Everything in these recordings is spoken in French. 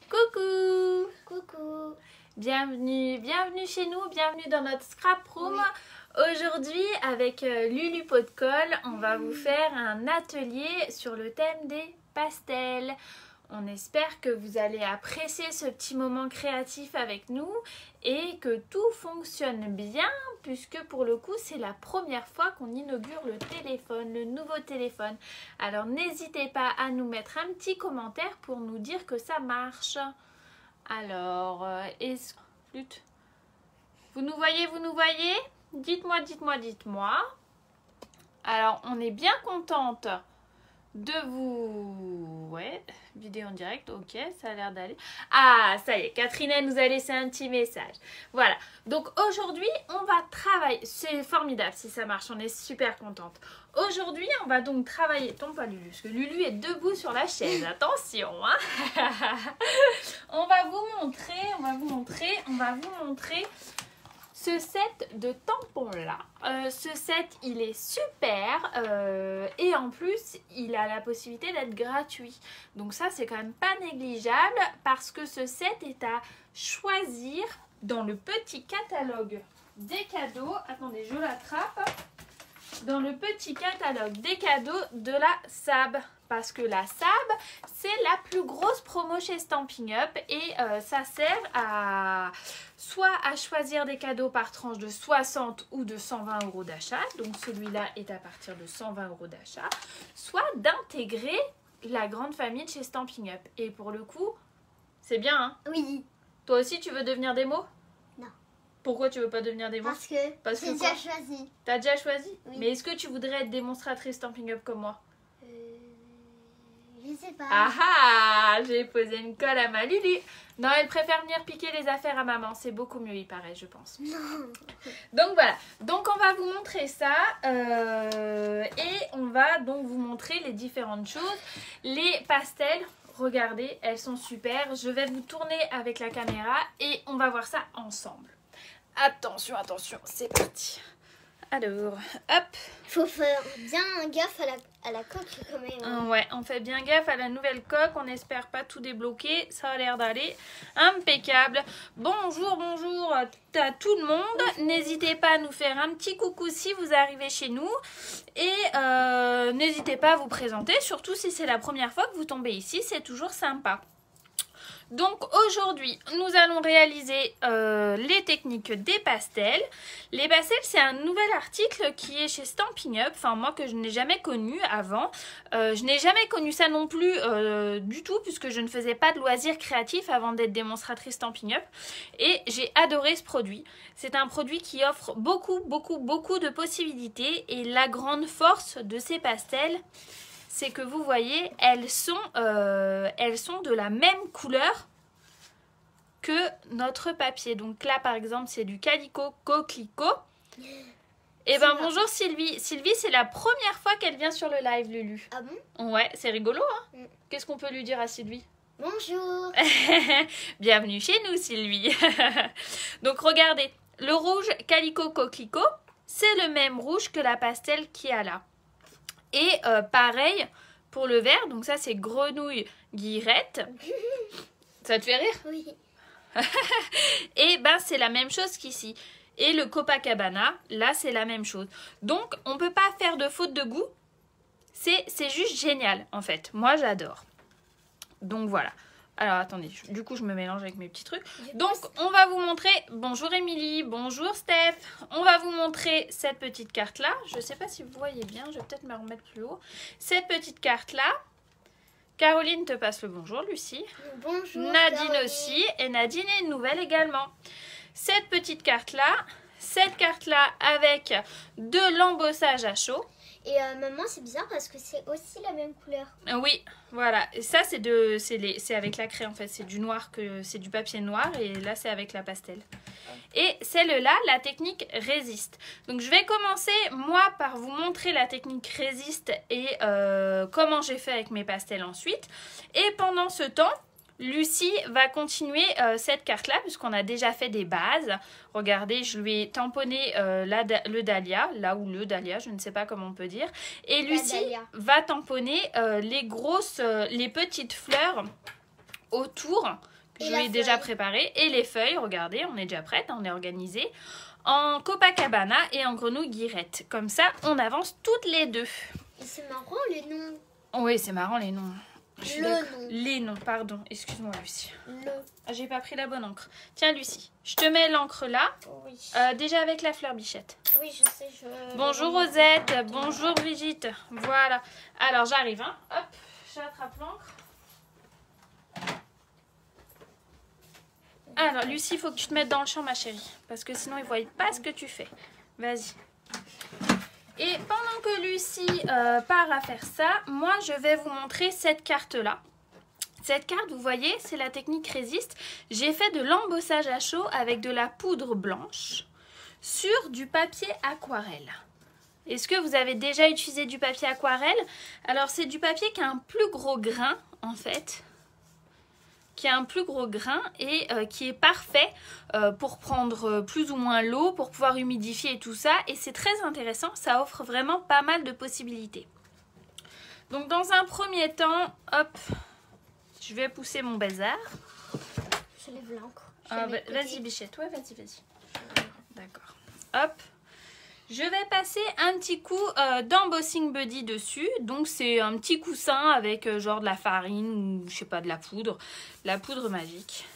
Coucou! Coucou! Bienvenue chez nous, bienvenue dans notre scrap room. Aujourd'hui, avec Lulu Pot de Colle, on va vous faire un atelier sur le thème des pastels. On espère que vous allez apprécier ce petit moment créatif avec nous et que tout fonctionne bien, puisque pour le coup, c'est la première fois qu'on inaugure le téléphone, le nouveau téléphone. Alors n'hésitez pas à nous mettre un petit commentaire pour nous dire que ça marche. Alors, est-ce que... Vous nous voyez, vous nous voyez? Dites-moi, dites-moi, dites-moi. Alors, on est bien contente de vous... Ouais, vidéo en direct, ok, ça a l'air d'aller. Ah, ça y est, Catherine, elle nous a laissé un petit message. Voilà, donc aujourd'hui, on va travailler... C'est formidable si ça marche, on est super contente. Aujourd'hui, on va donc travailler... Tombe pas Lulu, parce que Lulu est debout sur la chaise, attention, hein. On va vous montrer ce set de tampons là. Ce set, il est super et en plus, il a la possibilité d'être gratuit. Donc ça, c'est quand même pas négligeable parce que ce set est à choisir dans le petit catalogue des cadeaux. Attendez, je l'attrape. Dans le petit catalogue des cadeaux de la SAB. Parce que la SAB, c'est la plus grosse promo chez Stampin' Up et ça sert à soit à choisir des cadeaux par tranche de 60 ou de 120 € d'achat. Donc celui-là est à partir de 120 € d'achat. Soit d'intégrer la grande famille de chez Stampin' Up. Et pour le coup, c'est bien, hein? Oui. Toi aussi, tu veux devenir des mots? Non. Pourquoi tu veux pas devenir des mots? Parce que j'ai déjà choisi. T'as déjà choisi? Oui. Mais est-ce que tu voudrais être démonstratrice Stampin' Up comme moi? Je sais pas. Ah ah, j'ai posé une colle à ma Lulu. Non, elle préfère venir piquer les affaires à maman. C'est beaucoup mieux, il paraît, je pense. Non. Donc voilà. Donc on va vous montrer ça. Et on va donc vous montrer les différentes choses. Les pastels, regardez, elles sont super. Je vais vous tourner avec la caméra et on va voir ça ensemble. Attention, attention, c'est parti. Alors, hop. Faut faire bien gaffe à la coque quand même. Ouais, on fait bien gaffe à la nouvelle coque. On n'espère pas tout débloquer. Ça a l'air d'aller impeccable. Bonjour, bonjour à tout le monde. N'hésitez pas à nous faire un petit coucou si vous arrivez chez nous. Et n'hésitez pas à vous présenter, surtout si c'est la première fois que vous tombez ici. C'est toujours sympa. Donc aujourd'hui, nous allons réaliser les techniques des pastels. Les pastels, c'est un nouvel article qui est chez Stampin' Up. Enfin, moi que je n'ai jamais connu avant. Je n'ai jamais connu ça non plus du tout puisque je ne faisais pas de loisirs créatifs avant d'être démonstratrice Stampin' Up. Et j'ai adoré ce produit. C'est un produit qui offre beaucoup de possibilités. Et la grande force de ces pastels, c'est que vous voyez, elles sont de la même couleur que notre papier. Donc là, par exemple, c'est du calico coquelicot. Et ben bonjour Sylvie. Sylvie, c'est la première fois qu'elle vient sur le live, Lulu. Ah bon? Ouais, c'est rigolo, hein? Qu'est-ce qu'on peut lui dire à Sylvie? Bonjour. Bienvenue chez nous, Sylvie. Donc regardez, le rouge calico coquelicot, c'est le même rouge que la pastel qu'il y a là. Et pareil pour le vert, donc ça c'est grenouille guillerette. Ça te fait rire? Oui. Et ben c'est la même chose qu'ici. Et le Copacabana, là c'est la même chose. Donc on ne peut pas faire de faute de goût. C'est juste génial en fait. Moi j'adore. Donc voilà. Alors attendez, du coup je me mélange avec mes petits trucs. Donc on va vous montrer, bonjour Émilie, bonjour Steph. On va vous montrer cette petite carte là. Je ne sais pas si vous voyez bien, je vais peut-être me remettre plus haut. Cette petite carte là. Caroline te passe le bonjour, Lucie. Bonjour. Nadine Caroline. aussi. Et Nadine est une nouvelle également. Cette petite carte là. Cette carte là avec de l'embossage à chaud. Et maman, c'est bizarre parce que c'est aussi la même couleur. Oui, voilà. Et ça, c'est avec la craie en fait. C'est du noir, c'est du papier noir. Et là, c'est avec la pastel. Et celle-là, la technique résiste. Donc, je vais commencer, moi, par vous montrer la technique résiste et comment j'ai fait avec mes pastels ensuite. Et pendant ce temps, Lucie va continuer cette carte-là, puisqu'on a déjà fait des bases. Regardez, je lui ai tamponné le dahlia, là où le dahlia, je ne sais pas comment on peut dire. Et Lucie va tamponner les petites fleurs autour je l'ai déjà préparé. Et les feuilles, regardez, on est déjà prête, on est organisé. En Copacabana et en grenouille guirette. Comme ça, on avance toutes les deux. Et c'est marrant les noms. Oui, c'est marrant les noms. Nom. Les noms, pardon. Excuse-moi, Lucie. Le. Ah, j'ai pas pris la bonne encre. Tiens, Lucie, je te mets l'encre là. Oui. Déjà avec la fleur bichette. Oui, je sais. Bonjour Rosette, bonjour Brigitte. Voilà. Alors, j'arrive. Hein. Hop, j'attrape l'encre. Alors, Lucie, il faut que tu te mettes dans le champ, ma chérie. Parce que sinon, ils ne voient pas ce que tu fais. Vas-y. Et pendant que Lucie part à faire ça, moi, je vais vous montrer cette carte-là. Cette carte, vous voyez, c'est la technique résiste. J'ai fait de l'embossage à chaud avec de la poudre blanche sur du papier aquarelle. Est-ce que vous avez déjà utilisé du papier aquarelle? Alors, c'est du papier qui a un plus gros grain, en fait. Qui a un plus gros grain et qui est parfait pour prendre plus ou moins l'eau, pour pouvoir humidifier et tout ça. Et c'est très intéressant, ça offre vraiment pas mal de possibilités. Donc dans un premier temps, hop, je vais pousser mon bazar. Je lève l'encre. Vas-y Bichette, ouais vas-y. D'accord. Hop. Je vais passer un petit coup d'embossing buddy dessus. Donc c'est un petit coussin avec genre de la farine ou je sais pas de la poudre magique.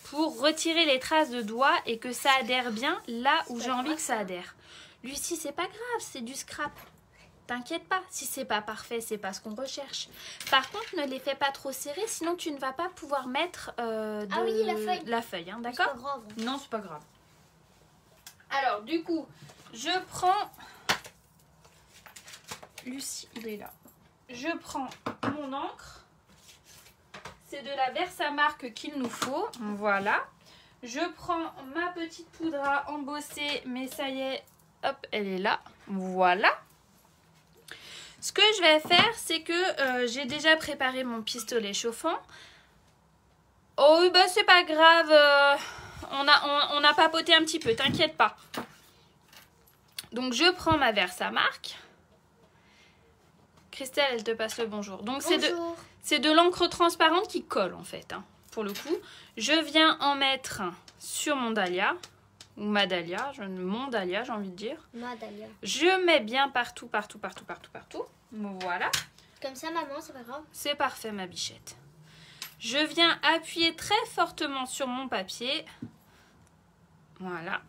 Pour retirer les traces de doigts et que ça adhère bien là où j'ai envie que ça adhère. Lucie, c'est pas grave, c'est du scrap. T'inquiète pas, si c'est pas parfait, c'est pas ce qu'on recherche. Par contre, ne les fais pas trop serrés, sinon tu ne vas pas pouvoir mettre la feuille, hein, d'accord? C'est pas grave. Non, c'est pas grave. Alors, du coup, je prends... Lucie, il est là. Je prends mon encre. C'est de la Versamark qu'il nous faut. Voilà. Je prends ma petite poudre à embosser, mais ça y est, hop, elle est là. Voilà. Ce que je vais faire, c'est que j'ai déjà préparé mon pistolet chauffant. Oh, bah c'est pas grave. On a papoté un petit peu, t'inquiète pas. Donc je prends ma Versamark. Christelle, elle te passe le bonjour. Donc c'est de l'encre transparente qui colle en fait, hein, pour le coup. Je viens en mettre sur mon dahlia. Ou ma dahlia, mon dahlia j'ai envie de dire. Ma dahlia. Je mets bien partout. Voilà. Comme ça maman, c'est pas grave. C'est parfait ma bichette. Je viens appuyer très fortement sur mon papier. Voilà.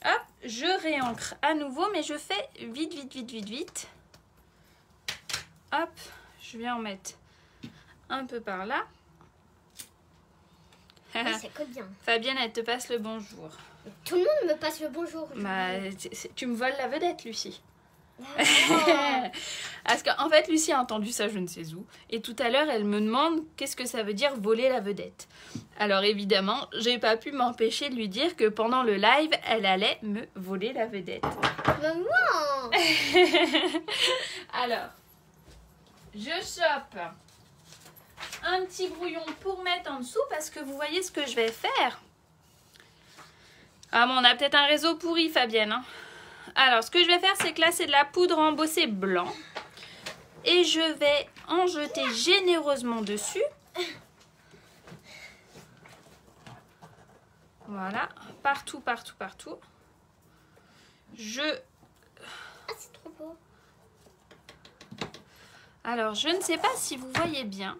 Hop, je réancre à nouveau, mais je fais vite. Hop, je viens en mettre un peu par là. Oui, ça colle bien. Fabienne, elle te passe le bonjour. Tout le monde me passe le bonjour. Bah, tu me voles la vedette, Lucie. Oh. Parce qu'en fait, Lucie a entendu ça je ne sais où. Et tout à l'heure, elle me demande qu'est-ce que ça veut dire voler la vedette. Alors évidemment, j'ai pas pu m'empêcher de lui dire que pendant le live, elle allait me voler la vedette. Maman. Alors, je chope un petit brouillon pour mettre en dessous parce que vous voyez ce que je vais faire. Ah bon, on a peut-être un réseau pourri, Fabienne, hein. Alors, ce que je vais faire, c'est que là, c'est de la poudre embossée blanc. Et je vais en jeter généreusement dessus. Voilà, partout. Ah, c'est trop beau. Alors, je ne sais pas si vous voyez bien.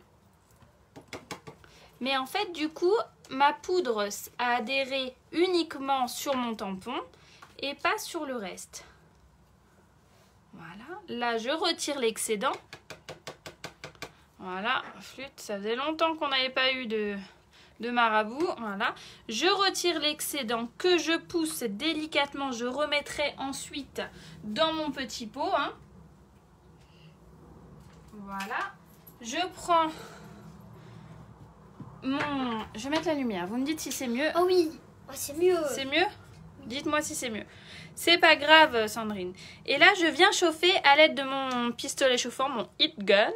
Mais en fait, du coup, ma poudre a adhéré uniquement sur mon tampon et pas sur le reste. Voilà. Là, je retire l'excédent. Voilà. Flûte, ça faisait longtemps qu'on n'avait pas eu de marabout. Voilà. Je retire l'excédent que je pousse délicatement. Je remettrai ensuite dans mon petit pot. Hein. Voilà. Je prends mon... Je vais mettre la lumière. Vous me dites si c'est mieux. Oh oui. Oh, c'est mieux. C'est mieux? Dites-moi si c'est mieux. C'est pas grave, Sandrine. Et là, je viens chauffer à l'aide de mon pistolet chauffant, mon heat gun.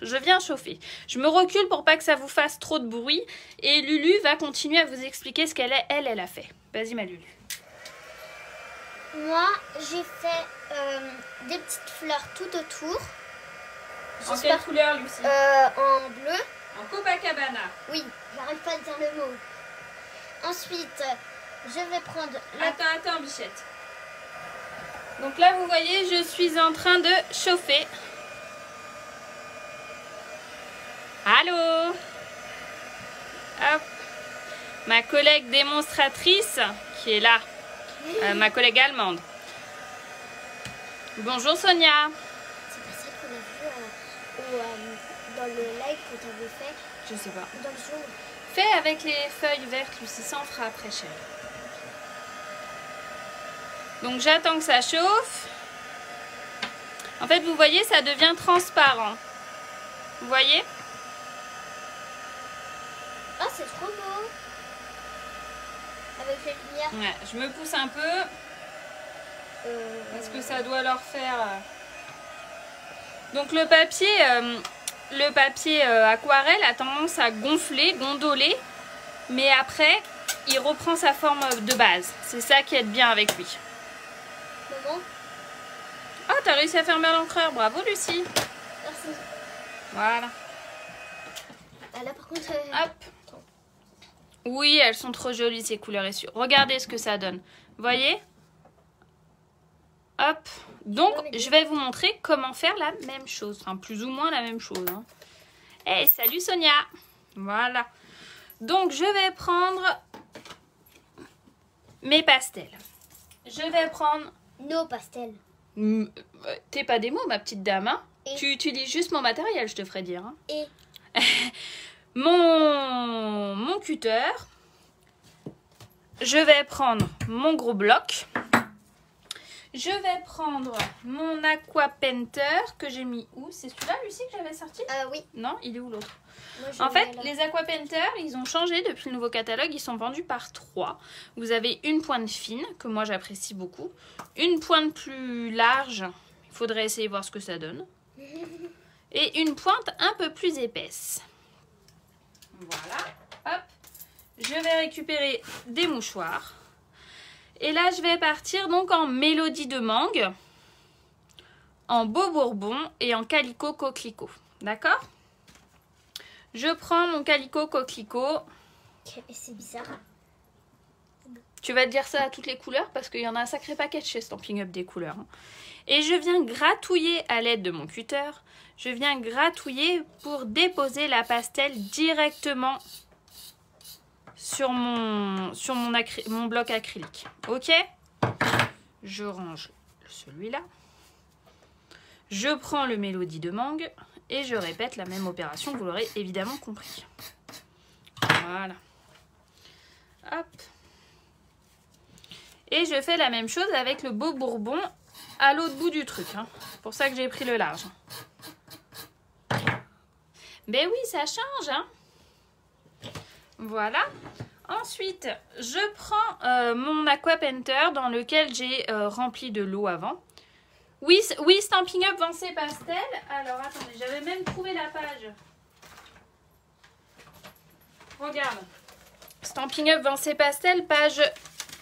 Je viens chauffer. Je me recule pour pas que ça vous fasse trop de bruit. Et Lulu va continuer à vous expliquer ce qu'elle a fait. Vas-y, ma Lulu. Moi, j'ai fait des petites fleurs tout autour. En quelle couleur, Lucie? En bleu. En Copacabana. Oui, j'arrive pas à dire le mot. Ensuite, je vais prendre la... Attends, Bichette. Donc là, vous voyez, je suis en train de chauffer. Allô? Hop. Ma collègue démonstratrice qui est là. Ma collègue allemande. Bonjour Sonia. C'est pas ça qu'on a vu dans le live que tu avais fait. Je sais pas. Dans le jour. Fais avec les feuilles vertes, Lucie, ça en fera après, chérie. Donc j'attends que ça chauffe. En fait, vous voyez, ça devient transparent. Vous voyez? Ah, c'est trop beau. Avec les lumières. Ouais, je me pousse un peu. Parce que ça doit leur faire... Donc le papier aquarelle a tendance à gonfler, gondoler. Mais après, il reprend sa forme de base. C'est ça qui est bien avec lui. Maman? Ah, t'as réussi à fermer l'encreur. Bravo, Lucie. Merci. Voilà. Ah, là, par contre... Hop. Oui, elles sont trop jolies, ces couleurs essuie. Regardez ce que ça donne. Vous voyez? Hop. Donc, je vais vous montrer comment faire la même chose. Enfin, plus ou moins la même chose. Hein. Hey, salut Sonia. Voilà. Donc, je vais prendre mes pastels. Je vais prendre... Nos pastels. T'es pas des mots, ma petite dame. Hein? Et... Tu utilises juste mon matériel, je te ferai dire. Hein? Et... mon cutter. Je vais prendre mon gros bloc. Je vais prendre mon aqua painter que j'ai mis où? C'est celui-là, Lucie, que j'avais sorti? Oui. Non, il est où l'autre? En fait, les aqua painters, ils ont changé depuis le nouveau catalogue. Ils sont vendus par 3. Vous avez une pointe fine, que moi j'apprécie beaucoup. Une pointe plus large. Il faudrait essayer de voir ce que ça donne. Et une pointe un peu plus épaisse. Voilà. Hop. Je vais récupérer des mouchoirs. Et là, je vais partir donc en mélodie de mangue, en beau bourbon et en calicot coquelicot. D'accord? Je prends mon calicot coquelicot. C'est bizarre. Tu vas te dire ça à toutes les couleurs parce qu'il y en a un sacré paquet chez Stampin' Up des couleurs. Et je viens gratouiller à l'aide de mon cutter. Je viens gratouiller pour déposer la pastel directement sur mon bloc acrylique. Ok? Je range celui-là. Je prends le mélodie de mangue et je répète la même opération, vous l'aurez évidemment compris. Voilà. Hop. Et je fais la même chose avec le beau bourbon à l'autre bout du truc. Hein. C'est pour ça que j'ai pris le large. Ben oui, ça change. Hein. Voilà. Ensuite, je prends mon aqua painter dans lequel j'ai rempli de l'eau avant. Oui, Stampin' Up vend ses pastels. Alors, attendez, j'avais même trouvé la page. Regarde. Stampin' Up vend ses pastels, page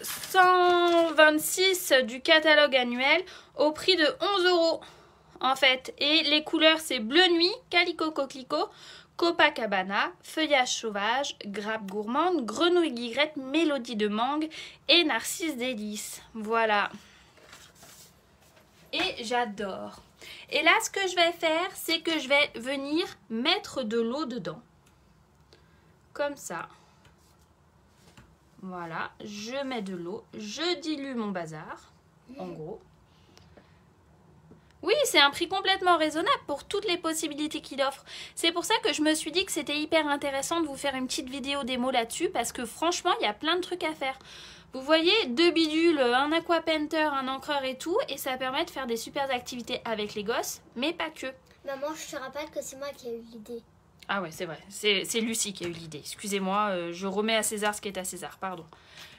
126 du catalogue annuel au prix de 11 € en fait. Et les couleurs, c'est bleu nuit, calico coquelicot, Copacabana, feuillage sauvage, grappe gourmande, grenouille guillerette, mélodie de mangue et narcisse délice. Voilà. Et j'adore. Et là, ce que je vais faire, c'est que je vais venir mettre de l'eau dedans. Comme ça. Voilà, je mets de l'eau, je dilue mon bazar, en gros. Oui, c'est un prix complètement raisonnable pour toutes les possibilités qu'il offre. C'est pour ça que je me suis dit que c'était hyper intéressant de vous faire une petite vidéo démo là-dessus, parce que franchement, il y a plein de trucs à faire. Vous voyez, 2 bidules, un aqua painter, un encreur et tout, et ça permet de faire des super activités avec les gosses, mais pas que. Maman, je te rappelle que c'est moi qui ai eu l'idée. Ah ouais, c'est vrai, c'est Lucie qui a eu l'idée. Excusez-moi, je remets à César ce qui est à César, pardon.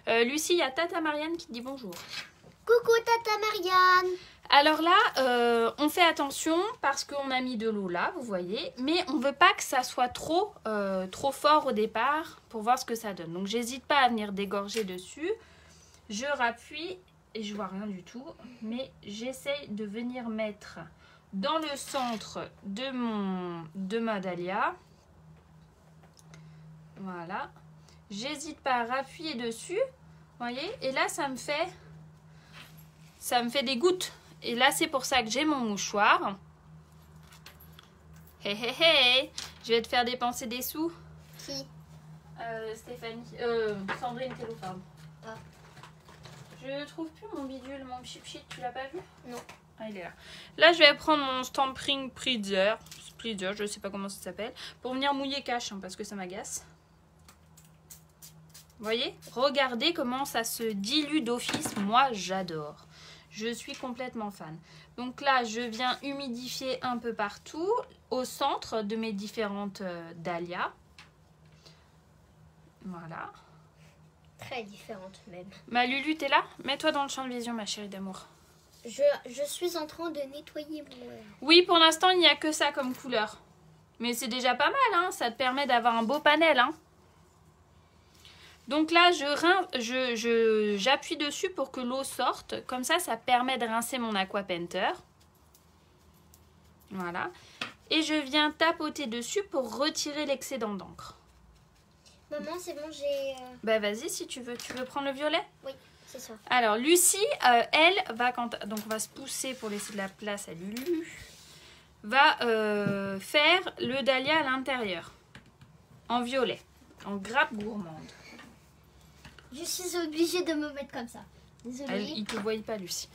Lucie, il y a Tata Marianne qui te dit bonjour. Coucou Tata Marianne. Alors là, on fait attention parce qu'on a mis de l'eau là, vous voyez. Mais on ne veut pas que ça soit trop fort au départ pour voir ce que ça donne. Donc j'hésite pas à venir dégorger dessus. Je rappuie et je vois rien du tout. Mais j'essaye de venir mettre dans le centre de ma dahlia. Voilà. J'hésite pas à appuyer dessus. Voyez? Et là, ça me fait des gouttes. Et là, c'est pour ça que j'ai mon mouchoir. Hé hé hé. Je vais te faire dépenser des sous. Qui? Stéphanie. Sandrine Tello, pardon. Ah. Je trouve plus mon bidule, mon chip-chip. Tu l'as pas vu? Non. Ah, il est là. Là, je vais prendre mon Stampring Spritzer, je sais pas comment ça s'appelle, pour venir mouiller cache, hein, parce que ça m'agace. Vous voyez? Regardez comment ça se dilue d'office. Moi, j'adore. Je suis complètement fan. Donc là, je viens humidifier un peu partout, au centre de mes différentes dahlias. Voilà. Très différente même. Ma Lulu, t'es là? Mets-toi dans le champ de vision, ma chérie d'amour. Je suis en train de nettoyer mon... Oui, pour l'instant, il n'y a que ça comme couleur. Mais c'est déjà pas mal, hein. Ça te permet d'avoir un beau panel, hein. Donc là, j'appuie dessus pour que l'eau sorte. Comme ça, ça permet de rincer mon Aqua Painter. Voilà. Et je viens tapoter dessus pour retirer l'excédent d'encre. Maman, c'est bon, j'ai... Bah vas-y si tu veux. Tu veux prendre le violet? Oui, c'est ça. Alors Lucie, elle va donc on va se pousser pour laisser de la place à Lulu. Va faire le dahlia à l'intérieur. En violet. En grappe gourmande. Je suis obligée de me mettre comme ça. Désolée. Il te voit pas, Lucie.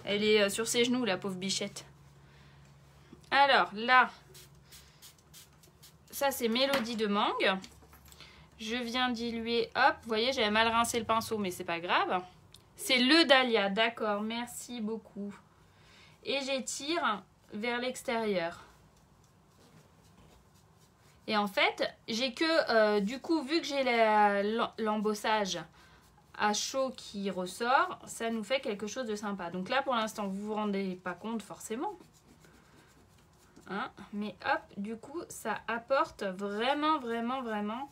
Elle est sur ses genoux, la pauvre bichette. Alors, là, ça, c'est Mélodie de mangue. Je viens diluer. Hop, vous voyez, j'avais mal rincé le pinceau, mais c'est pas grave. C'est le dahlia, d'accord. Merci beaucoup. Et j'étire vers l'extérieur. Et en fait, j'ai que, du coup, vu que j'ai l'embossage à chaud qui ressort, ça nous fait quelque chose de sympa. Donc là, pour l'instant, vous vous rendez pas compte forcément. Hein? Mais hop, du coup, ça apporte vraiment, vraiment, vraiment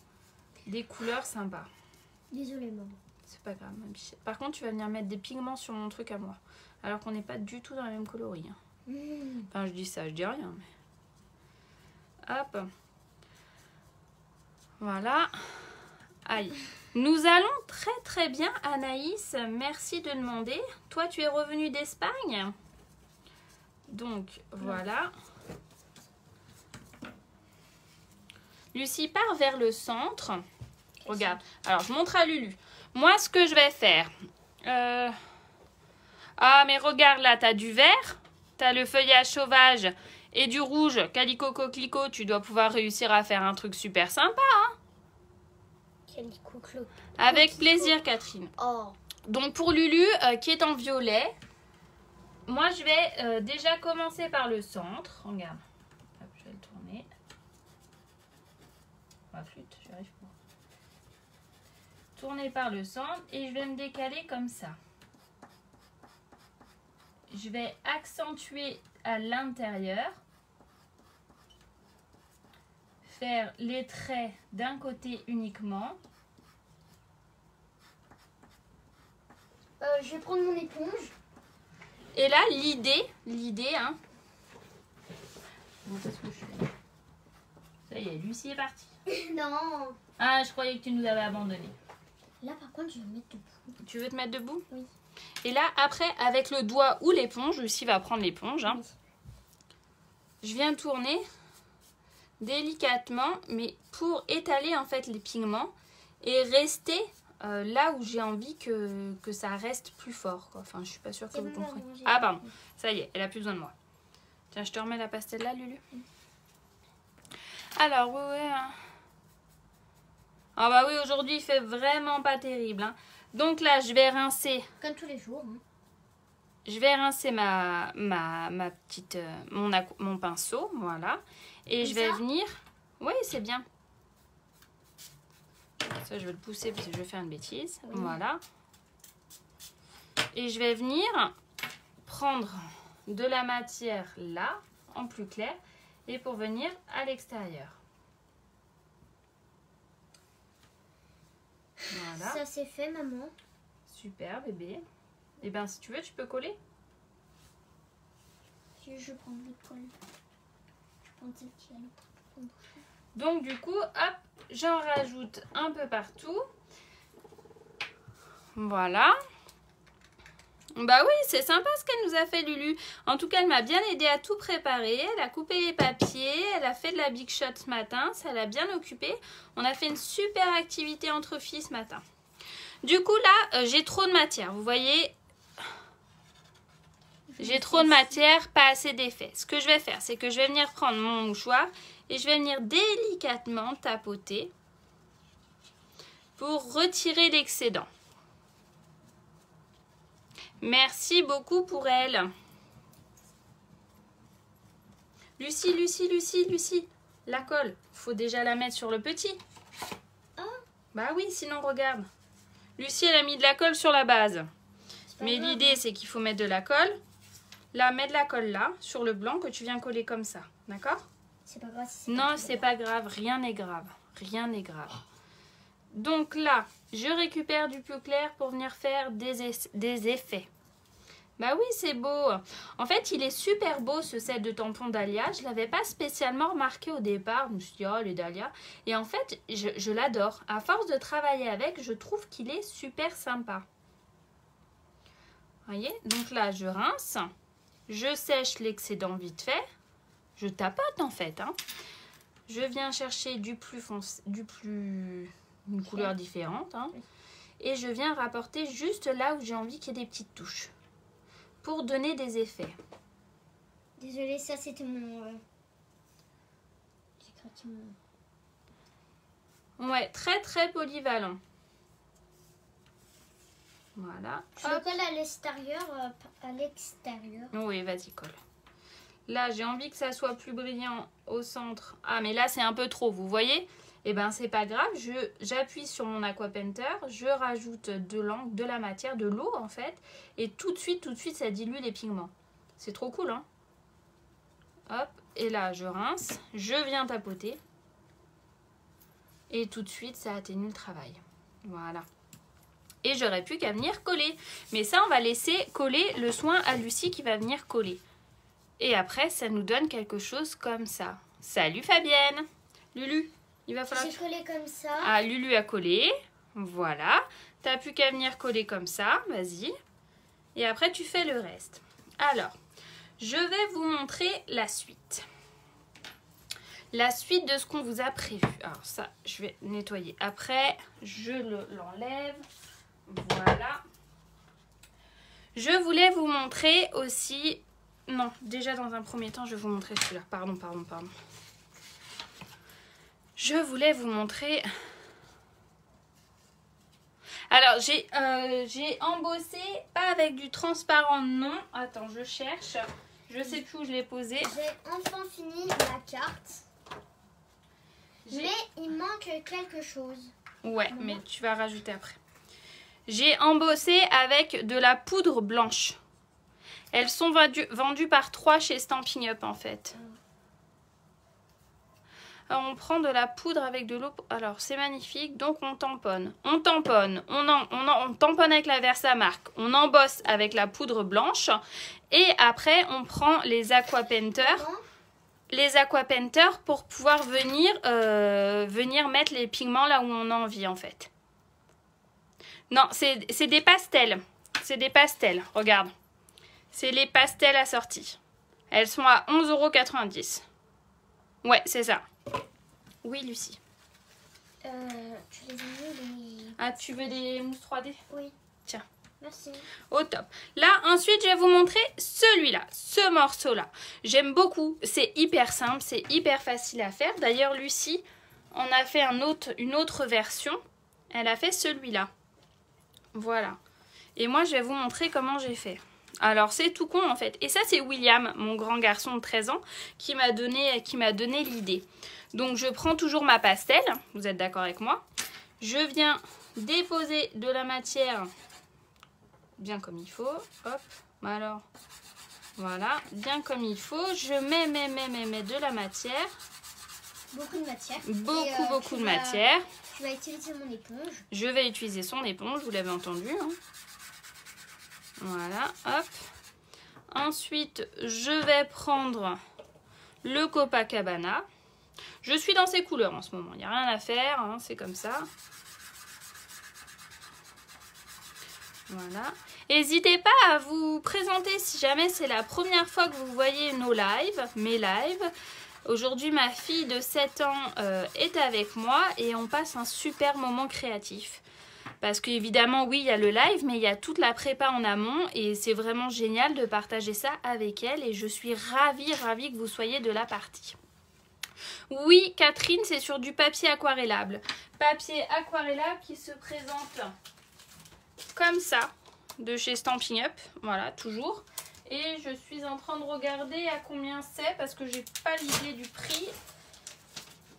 des couleurs sympas. Désolée, maman. C'est pas grave, ma bichette. Par contre, tu vas venir mettre des pigments sur mon truc à moi. Alors qu'on n'est pas du tout dans la même coloris. Hein. Enfin, je dis ça, je dis rien. Mais... hop. Voilà. Aïe. Nous allons très très bien, Anaïs. Merci de demander. Toi, tu es revenue d'Espagne. Donc, voilà. Lucie part vers le centre. Regarde. Alors, je montre à Lulu. Moi, ce que je vais faire... Ah, mais regarde là, tu as du vert, tu as le feuillage sauvage et du rouge, calico coquelicot. Tu dois pouvoir réussir à faire un truc super sympa. Hein? Calico coquelicot. Avec plaisir, Catherine. Oh. Donc, pour Lulu, qui est en violet, moi, je vais déjà commencer par le centre. Regarde. Hop, je vais le tourner. Ma flûte, j'y arrive pas. Tourner par le centre et je vais me décaler comme ça. Je vais accentuer à l'intérieur, faire les traits d'un côté uniquement. Je vais prendre mon éponge. Et là, l'idée, hein. Ça y est, Lucie est partie. Non. Ah, je croyais que tu nous avais abandonnés. Là, par contre, je vais me mettre debout. Tu veux te mettre debout? Oui. Et là, après, avec le doigt ou l'éponge, Lucie va prendre l'éponge. Hein. Oui. Je viens tourner délicatement, mais pour étaler en fait les pigments et rester là où j'ai envie que ça reste plus fort. Quoi. Enfin, je suis pas sûre que vous compreniez. Ah, pardon. Ça y est, elle a plus besoin de moi. Tiens, je te remets la pastelle là, Lulu. Alors, oui. Hein. Ah bah oui, aujourd'hui, il fait vraiment pas terrible. Hein. Donc là, je vais rincer. Comme tous les jours. Hein. Je vais rincer ma petite, mon pinceau, voilà. Et comme je vais venir... Oui, c'est bien. Ça, je vais le pousser parce que je vais faire une bêtise. Oui. Voilà. Et je vais venir prendre de la matière là, en plus clair, et pour venir à l'extérieur. Voilà. Ça c'est fait, maman. Super, bébé. Et bien, si tu veux, tu peux coller. Je prends l'autre colle. Je prends celle qui a l'autre. Donc du coup, hop, j'en rajoute un peu partout. Voilà. Bah oui, c'est sympa ce qu'elle nous a fait, Lulu. En tout cas, elle m'a bien aidé à tout préparer. Elle a coupé les papiers, elle a fait de la Big Shot ce matin. Ça l'a bien occupée. On a fait une super activité entre filles ce matin. Du coup, là, j'ai trop de matière. Vous voyez, j'ai trop de matière, pas assez d'effet. Ce que je vais faire, c'est que je vais venir prendre mon mouchoir et je vais venir délicatement tapoter pour retirer l'excédent. Merci beaucoup pour elle. Lucie, Lucie, Lucie, Lucie. La colle, faut déjà la mettre sur le petit. Oh. Bah oui, sinon regarde. Lucie, elle a mis de la colle sur la base. Mais l'idée, c'est qu'il faut mettre de la colle. Là, mets de la colle là, sur le blanc que tu viens coller comme ça. D'accord? C'est pas grave. Si non, c'est pas grave. Rien n'est grave. Rien n'est grave. Donc là, je récupère du plus clair pour venir faire des effets. Bah oui, c'est beau. En fait, il est super beau ce set de tampons Dahlia. Je ne l'avais pas spécialement remarqué au départ. Je me suis dit, oh, les Dahlia. Et en fait, je l'adore. À force de travailler avec, je trouve qu'il est super sympa. Vous voyez? Donc là, je rince. Je sèche l'excédent vite fait. Je tapote en fait. Hein. Je viens chercher du plus foncé, une couleur différente. Hein. Et je viens rapporter juste là où j'ai envie qu'il y ait des petites touches. Pour donner des effets. Désolée, ça c'était mon... J'ai craqué mon... Ouais, très très polyvalent. Voilà. Je le colle à l'extérieur. Oui, vas-y, colle. Là, j'ai envie que ça soit plus brillant au centre. Ah, mais là, c'est un peu trop, vous voyez? Eh bien, c'est pas grave. J'appuie sur mon Aqua Painter. Je rajoute de la matière, de l'eau, en fait. Et tout de suite, ça dilue les pigments. C'est trop cool, hein? Hop. Et là, je rince. Je viens tapoter. Et tout de suite, ça atténue le travail. Voilà. Et j'aurais plus qu'à venir coller. Mais ça, on va laisser coller le soin à Lucie qui va venir coller. Et après, ça nous donne quelque chose comme ça. Salut Fabienne. Lulu, il va falloir... J'ai collé comme ça. Ah, Lulu a collé. Voilà. T'as plus qu'à venir coller comme ça. Vas-y. Et après, tu fais le reste. Alors, je vais vous montrer la suite. La suite de ce qu'on vous a prévu. Alors ça, je vais nettoyer après. Je l'enlève. Voilà. Je voulais vous montrer aussi... Non, déjà dans un premier temps, je vais vous montrer celui-là. Pardon. Je voulais vous montrer... Alors, j'ai embossé, pas avec du transparent, non. Attends, je cherche. Je sais plus où je l'ai posé. J'ai enfin fini la carte. Mais il manque quelque chose. Ouais, mais tu vas rajouter après. J'ai embossé avec de la poudre blanche. Elles sont vendues par 3 chez Stampin' Up en fait. Alors, on prend de la poudre avec de l'eau. Alors c'est magnifique. Donc on tamponne. On tamponne avec la Versamark. On embosse avec la poudre blanche. Et après on prend les Aqua Painter. Les Aqua Painter pour pouvoir venir mettre les pigments là où on a envie en fait. Non, c'est des pastels. C'est des pastels. Regarde. C'est les pastels assortis. Elles sont à 11,90 €. Ouais, c'est ça. Oui, Lucie. Tu les as mis les... Ah, tu veux des mousses 3D? Oui. Tiens. Merci. Au top. Là, ensuite, je vais vous montrer celui-là, ce morceau-là. J'aime beaucoup. C'est hyper simple, c'est hyper facile à faire. D'ailleurs, Lucie en a fait une autre version. Elle a fait celui-là. Voilà. Et moi, je vais vous montrer comment j'ai fait. Alors, c'est tout con, en fait. Et ça, c'est William, mon grand garçon de 13 ans, qui m'a donné l'idée. Donc, je prends toujours ma pastel. Vous êtes d'accord avec moi? Je viens déposer de la matière bien comme il faut. Hop. Alors, voilà. Bien comme il faut. Je mets de la matière. Beaucoup de matière. Beaucoup de matière. Tu vas utiliser mon éponge. Je vais utiliser son éponge, vous l'avez entendu. Hein. Voilà, hop. Ensuite, je vais prendre le Copacabana. Je suis dans ces couleurs en ce moment. Il n'y a rien à faire, hein, c'est comme ça. Voilà. N'hésitez pas à vous présenter si jamais c'est la première fois que vous voyez nos lives, mes lives. Aujourd'hui, ma fille de 7 ans est avec moi et on passe un super moment créatif. Parce qu'évidemment, oui, il y a le live, mais il y a toute la prépa en amont et c'est vraiment génial de partager ça avec elle et je suis ravie que vous soyez de la partie. Oui, Catherine, c'est sur du papier aquarellable. Papier aquarellable qui se présente comme ça, de chez Stampin' Up, voilà, toujours. Et je suis en train de regarder à combien c'est parce que j'ai pas l'idée du prix.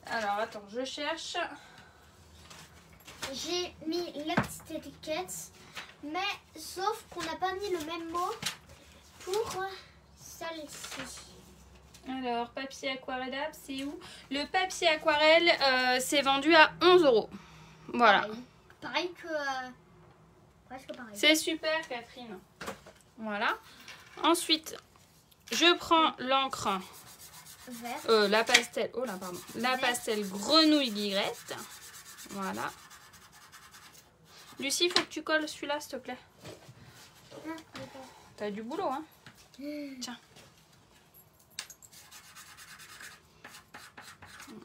Alors, attends, je cherche. J'ai mis la petite étiquette, mais sauf qu'on n'a pas mis le même mot pour celle-ci. Alors, papier aquarellable, c'est où? Le papier aquarelle, c'est vendu à 11 €. Voilà. Pareil que... presque pareil. C'est super, Catherine. Voilà. Ensuite, je prends l'encre. Vert. La pastel. Oh là, pardon. La pastel grenouille guillerette. Voilà. Lucie, il faut que tu colles celui-là, s'il te plaît. T'as du boulot, hein? Tiens.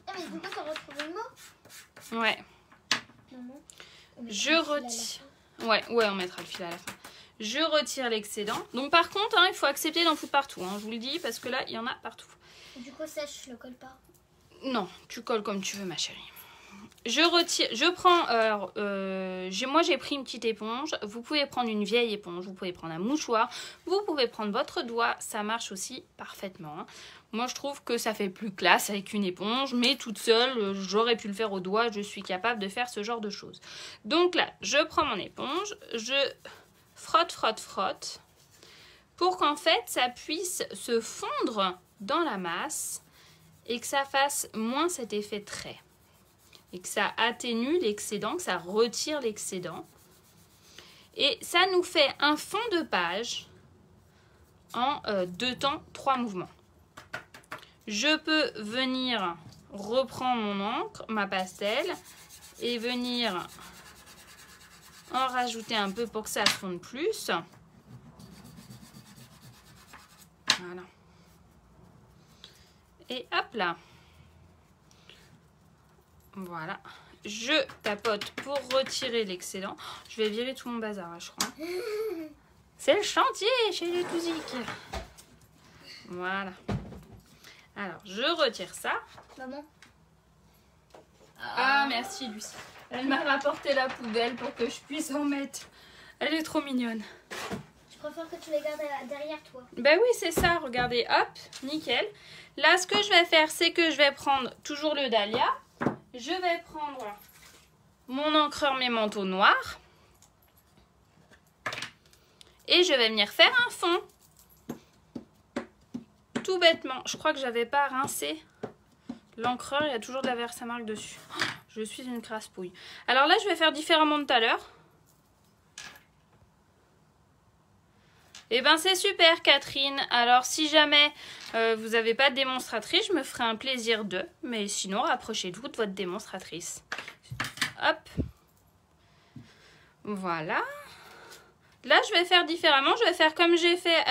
Ah, mais pourquoi t'as retrouvé le mot? Ouais. Maman, Je retire. Ouais, on mettra le fil à la fin. Je retire l'excédent. Donc par contre, hein, il faut accepter d'en foutre partout. Hein, je vous le dis parce que là, il y en a partout. Du coup, ça, je le colle pas. Non, tu colles comme tu veux, ma chérie. Je retire, je prends, moi j'ai pris une petite éponge, vous pouvez prendre une vieille éponge, vous pouvez prendre un mouchoir, vous pouvez prendre votre doigt, ça marche aussi parfaitement. Hein. Moi je trouve que ça fait plus classe avec une éponge, mais toute seule, j'aurais pu le faire au doigt, je suis capable de faire ce genre de choses. Donc là, je prends mon éponge, je frotte, pour qu'en fait ça puisse se fondre dans la masse et que ça fasse moins cet effet trait. Et que ça atténue l'excédent, que ça retire l'excédent. Et ça nous fait un fond de page en 2 temps, 3 mouvements. Je peux venir reprendre mon encre, ma pastel, et venir en rajouter un peu pour que ça fonde plus. Voilà. Et hop là. Voilà, je tapote pour retirer l'excédent. Je vais virer tout mon bazar, là, je crois. C'est le chantier chez les Touzic. Voilà. Alors, je retire ça. Maman. Ah, merci, Lucie. Elle m'a rapporté la poubelle pour que je puisse en mettre. Elle est trop mignonne. Je préfère que tu les gardes derrière toi. Ben oui, c'est ça. Regardez, hop, nickel. Là, ce que je vais faire, c'est que je vais prendre toujours le dahlia. Je vais prendre mon encreur mes manteaux noirs et je vais venir faire un fond. Tout bêtement. Je crois que j'avais pas rincé l'encreur. Il y a toujours de la Versamark dessus. Oh, je suis une crasse-pouille. Alors là, je vais faire différemment de tout à l'heure. Et ben c'est super, Catherine. Alors si jamais vous n'avez pas de démonstratrice, je me ferai un plaisir de. Mais sinon, rapprochez-vous de votre démonstratrice. Hop. Voilà. Là, je vais faire différemment. Je vais faire comme j'ai fait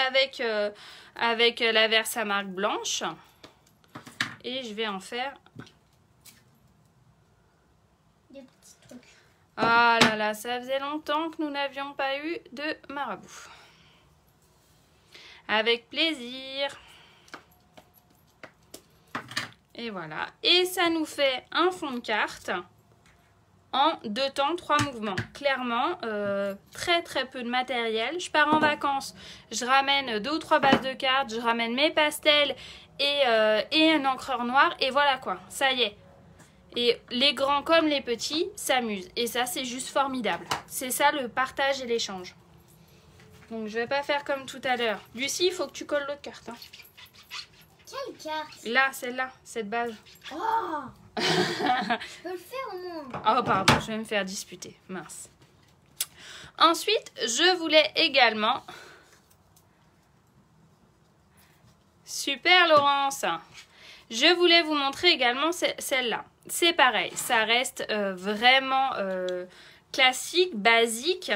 avec la Versamark blanche. Et je vais en faire... Des petits trucs. Ah là là, ça faisait longtemps que nous n'avions pas eu de marabout. Avec plaisir. Et voilà. Et ça nous fait un fond de carte en 2 temps, 3 mouvements. Clairement, très peu de matériel. Je pars en vacances, je ramène 2 ou 3 bases de cartes, je ramène mes pastels et un encreur noir. Et voilà quoi, ça y est. Et les grands comme les petits s'amusent. Et ça, c'est juste formidable. C'est ça le partage et l'échange. Donc, je vais pas faire comme tout à l'heure. Lucie, il faut que tu colles l'autre carte. Hein. Quelle carte? Là, celle-là, cette base. Oh. Je peux le faire au moins. Oh, pardon, je vais me faire disputer. Mince. Ensuite, je voulais également... Super, Laurence. Je voulais vous montrer également celle-là. C'est pareil, ça reste vraiment classique, basique.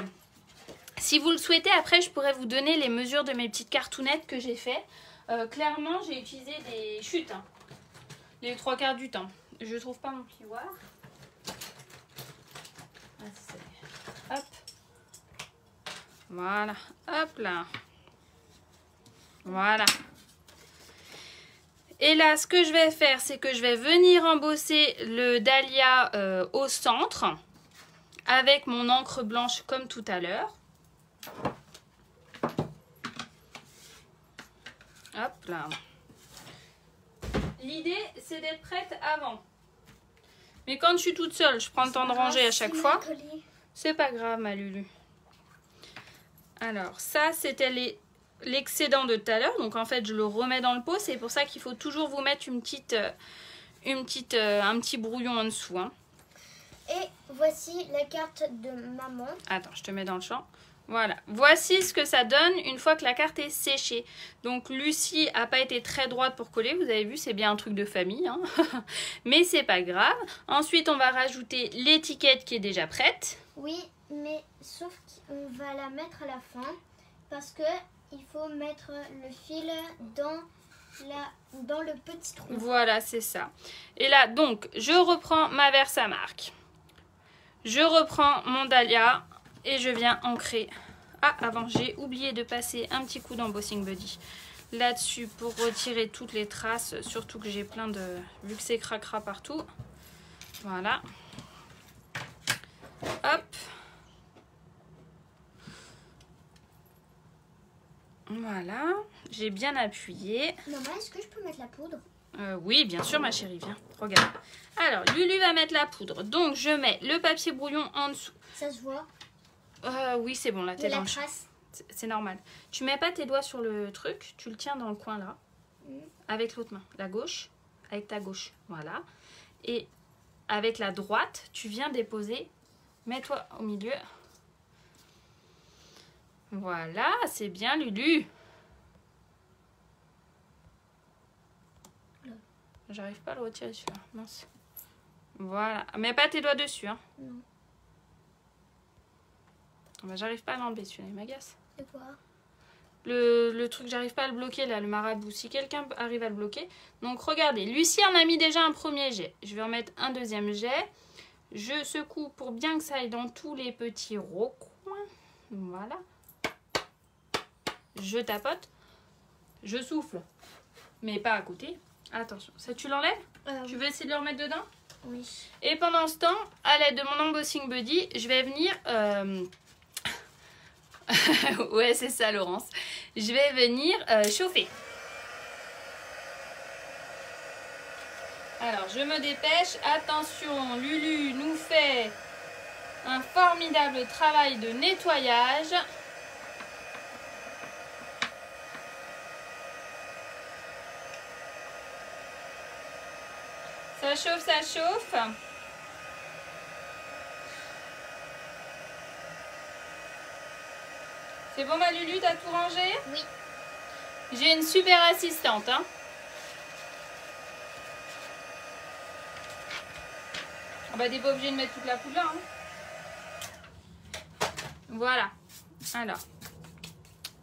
Si vous le souhaitez, après, je pourrais vous donner les mesures de mes petites cartounettes que j'ai fait. Clairement, j'ai utilisé des chutes, hein, les 3/4 du temps. Je trouve pas mon plioir. Hop. Voilà. Hop là. Voilà. Et là, ce que je vais faire, c'est que je vais venir embosser le dahlia au centre avec mon encre blanche comme tout à l'heure. Hop là. L'idée, c'est d'être prête avant. Mais quand je suis toute seule, je prends le temps de ranger à chaque fois. C'est pas grave, ma Lulu. Alors, ça, c'était l'excédent de tout à l'heure. Donc, en fait, je le remets dans le pot. C'est pour ça qu'il faut toujours vous mettre un petit brouillon en dessous. Hein. Et voici la carte de maman. Attends, je te mets dans le champ. Voilà. Voici ce que ça donne une fois que la carte est séchée. Donc, Lucie n'a pas été très droite pour coller. Vous avez vu, c'est bien un truc de famille. Hein. Mais c'est pas grave. Ensuite, on va rajouter l'étiquette qui est déjà prête. Oui, mais sauf qu'on va la mettre à la fin parce que il faut mettre le fil dans le petit trou. Voilà, c'est ça. Et là, donc, je reprends ma Versamark. Je reprends mon dahlia et je viens ancrer. Ah, avant, j'ai oublié de passer un petit coup d'embossing buddy là-dessus pour retirer toutes les traces, surtout que j'ai plein de... vu que c'est cracra partout. Voilà. Hop. Voilà. J'ai bien appuyé. Maman, est-ce que je peux mettre la poudre? Oui, bien sûr, ma chérie, viens. Regarde. Alors, Lulu va mettre la poudre. Donc, je mets le papier brouillon en dessous. Ça se voit? Oui, c'est bon, là, t'es dans le champ. trace. C'est normal. Tu mets pas tes doigts sur le truc, tu le tiens dans le coin là, avec l'autre main, la gauche, avec ta gauche, voilà. Et avec la droite, tu viens déposer, mets-toi au milieu. Voilà, c'est bien Lulu. J'arrive pas à le retirer celui-là, mince. Voilà, mets pas tes doigts dessus, hein. Non. Bah, j'arrive pas à l'enlever celui-là, il m'agace. C'est quoi? Le truc, j'arrive pas à le bloquer là, le marabout. Si quelqu'un arrive à le bloquer. Donc regardez, Lucie en a mis déjà un premier jet. Je vais en mettre un deuxième jet. Je secoue pour bien que ça aille dans tous les petits recoins. Voilà. Je tapote. Je souffle. Mais pas à côté. Attention, ça tu l'enlèves? Tu veux essayer de le remettre dedans? Oui. Et pendant ce temps, à l'aide de mon embossing buddy, je vais venir... ouais, c'est ça, Laurence. Je vais venir chauffer. Alors, je me dépêche. Attention, Lulu nous fait un formidable travail de nettoyage. Ça chauffe, ça chauffe. C'est bon, ma Lulu, t'as tout rangé? Oui. J'ai une super assistante, hein. Ah bah, t'es pas obligé de mettre toute la poudre là, hein. Voilà. Alors.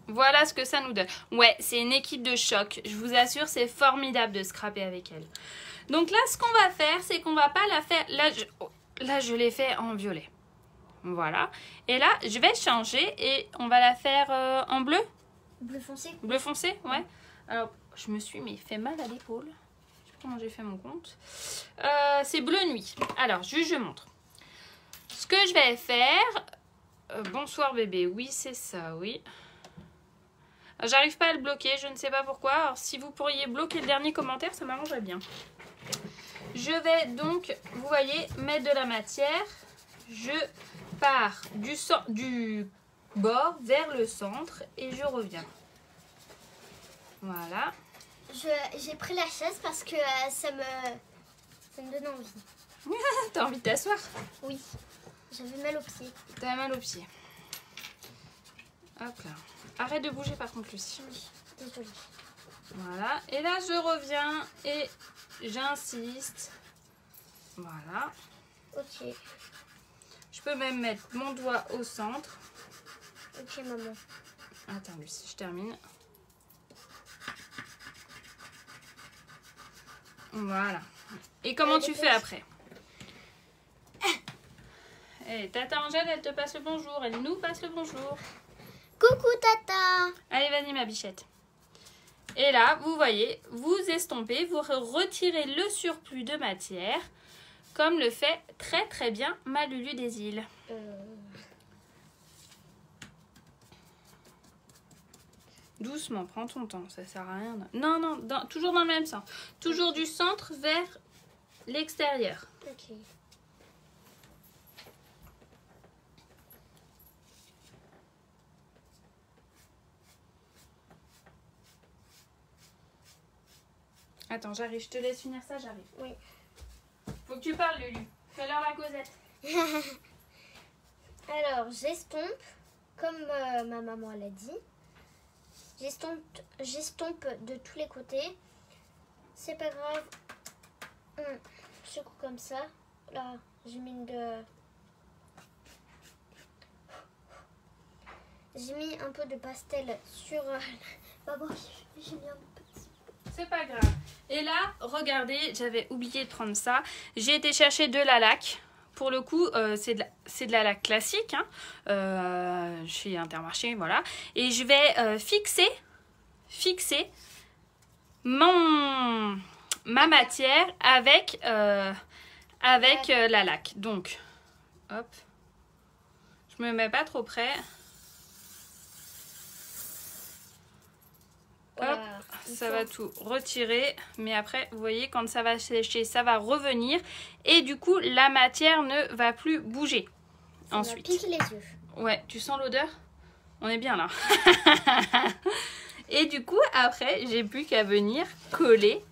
Voilà ce que ça nous donne. Ouais, c'est une équipe de choc. Je vous assure, c'est formidable de scraper avec elle. Donc là, ce qu'on va faire, c'est qu'on va pas la faire... Là, je l'ai fait en violet. Voilà. Et là, je vais changer et on va la faire en bleu. Bleu foncé. Bleu foncé, ouais. Alors, je me suis fait mal à l'épaule. Je sais pas comment j'ai fait mon compte. C'est bleu nuit. Alors, je montre. Ce que je vais faire... bonsoir bébé. Oui, c'est ça, oui. J'arrive pas à le bloquer, je ne sais pas pourquoi. Alors, si vous pourriez bloquer le dernier commentaire, ça m'arrangerait bien. Je vais donc, vous voyez, mettre de la matière. Je pars du bord vers le centre et je reviens. Voilà. J'ai pris la chaise parce que ça me donne envie. T'as envie de t'asseoir? Oui. J'avais mal aux pieds. T'as mal aux pieds. Hop là. Arrête de bouger par contre, Lucie. Oui, désolée. Voilà. Et là, je reviens et J'insiste. Voilà. Ok. Je peux même mettre mon doigt au centre. Ok, maman. Attends, Lucie, je termine. Voilà. Et comment tu fais après? Et Tata Angèle, elle te passe le bonjour. Elle nous passe le bonjour. Coucou, Tata. Allez, vas-y, ma bichette. Et là, vous voyez, vous estompez, vous retirez le surplus de matière, comme le fait très très bien ma Lulu des îles. Doucement, prends ton temps, ça sert à rien. Non, non, toujours dans le même sens. Toujours du centre vers l'extérieur. Ok. Attends, j'arrive, je te laisse finir ça, j'arrive. Oui. Faut que tu parles, Lulu. Fais-leur la causette. Alors, j'estompe, comme ma maman l'a dit. J'estompe de tous les côtés. C'est pas grave. Je secoue comme ça. Là, j'ai mis J'ai mis un peu de pastel sur... Maman, j'ai mis un petit... C'est pas grave. Et là, regardez, j'avais oublié de prendre ça. J'ai été chercher de la laque. Pour le coup, c'est de la laque classique. Hein. Chez Intermarché, voilà. Et je vais fixer ma matière avec la laque. Donc, hop. Je me mets pas trop près. Hop, ça va tout retirer, mais après vous voyez quand ça va sécher ça va revenir et du coup la matière ne va plus bouger. Ça ensuite pique les yeux. Ouais, tu sens l'odeur? On est bien là. Et du coup après j'ai plus qu'à venir coller.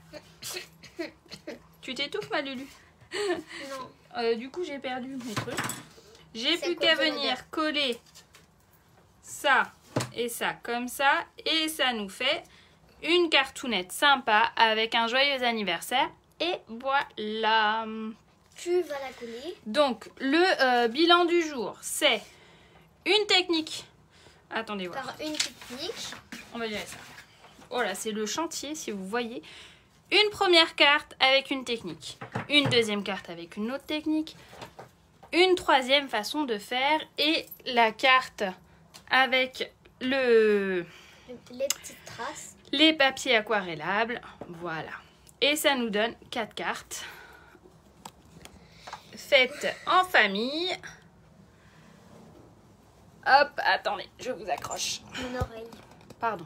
Tu t'étouffes ma Lulu? Non. Du coup j'ai perdu mes trucs. J'ai plus qu'à venir coller ça et ça comme ça et ça nous fait une cartoonette sympa avec un joyeux anniversaire et voilà. Tu vas la coller. Donc le bilan du jour c'est une technique. Attendez voir. Par une technique. On va dire ça. Oh là c'est le chantier si vous voyez. Une première carte avec une technique. Une deuxième carte avec une autre technique. Une troisième façon de faire et la carte avec les petites traces. Les papiers aquarellables. Voilà. Et ça nous donne 4 cartes. Faites en famille. Hop, attendez, je vous accroche. Mon oreille. Pardon.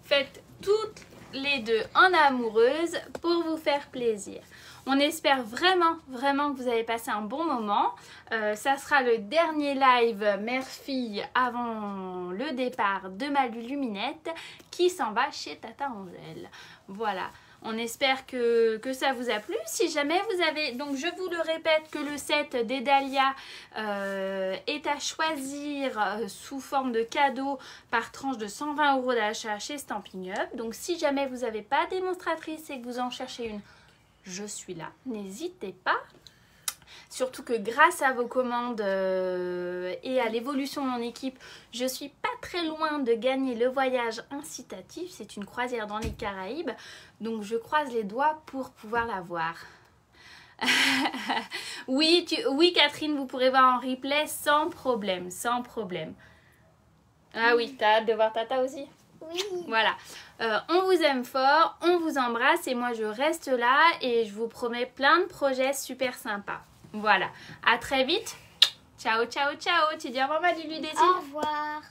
Faites toutes les deux en amoureuse pour vous faire plaisir. On espère vraiment, vraiment que vous avez passé un bon moment. Ça sera le dernier live mère-fille avant le départ de ma Luluminette qui s'en va chez Tata Angèle. Voilà. On espère que ça vous a plu. Si jamais vous avez... Donc je vous le répète que le set des Dahlia est à choisir sous forme de cadeau par tranche de 120 € d'achat chez Stampin' Up. Donc si jamais vous n'avez pas de démonstratrice et que vous en cherchez une, je suis là. N'hésitez pas. Surtout que grâce à vos commandes et à l'évolution de mon équipe, je suis pas très loin de gagner le voyage incitatif. C'est une croisière dans les Caraïbes. Donc je croise les doigts pour pouvoir la voir. Oui, Catherine, vous pourrez voir en replay sans problème. Sans problème. Ah oui, t'as hâte de voir Tata aussi? Oui. Voilà. On vous aime fort, on vous embrasse et moi je reste là et je vous promets plein de projets super sympas. Voilà, à très vite. Ciao, ciao, ciao. Tu dis au revoir ma Lulu des îles. Au revoir.